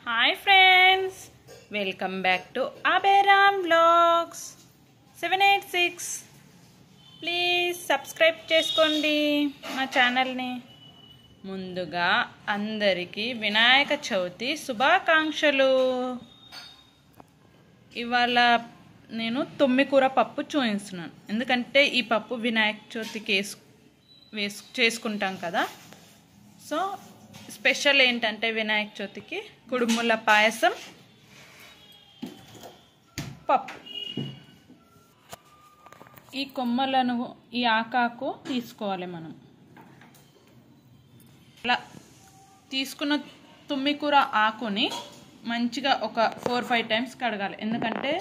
Hi friends, welcome back to Aberam Vlogs 786. Please subscribe చేసుకోండి మా ఛానల్ని. ముందుగా అందరికీ వినాయక చవితి శుభాకాంక్షలు. ఇవాళ నేను తొమ్మికూర పప్పు చూపిస్తున్నాను, ఎందుకంటే ఈ పప్పు వినాయక చవితికి చేసుకుంటాం కదా. సో స్పెషల్ ఏంటంటే వినాయక చవితికి కుడుముల పాయసం, పప్పు. ఈ కొమ్మలను, ఈ ఆకాకు తీసుకోవాలి మనం. అలా తీసుకున్న తుమ్మికూర ఆకుని మంచిగా ఒక 4-5 టైమ్స్ కడగాలి, ఎందుకంటే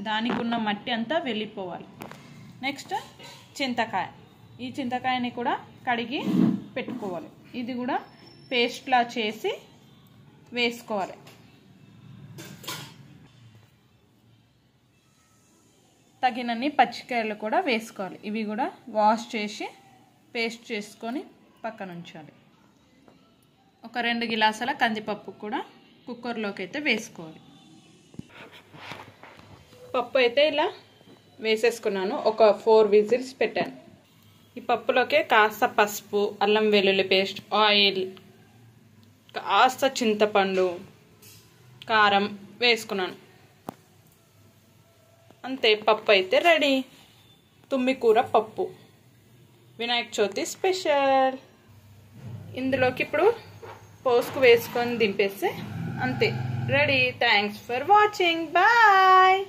దానికి ఉన్న మట్టి అంతా వెళ్ళిపోవాలి. నెక్స్ట్ చింతకాయ, ఈ చింతకాయని కూడా కడిగి పెట్టుకోవాలి. ఇది కూడా పేస్ట్లా చేసి వేసుకోవాలి. తగినన్ని పచ్చికాయలు కూడా వేసుకోవాలి. ఇవి కూడా వాష్ చేసి పేస్ట్ చేసుకొని పక్కన ఉంచాలి. ఒక 2 గ్లాసుల కందిపప్పు కూడా కుక్కర్లోకి అయితే వేసుకోవాలి. పప్పు అయితే ఇలా వేసేసుకున్నాను. ఒక 4 విజిల్స్ పెట్టాను. ఈ పప్పులోకి కాస్త పసుపు, అల్లం వెల్లుల్లి పేస్ట్, ఆయిల్, కాస్త చింతపండు, కారం వేసుకున్నాను. అంతే, పప్పు అయితే రెడీ. తుమ్మికూర పప్పు వినాయక చవితి స్పెషల్. ఇందులోకి ఇప్పుడు పోసుకు వేసుకొని దింపేస్తే అంతే ready. Thanks for watching. Bye.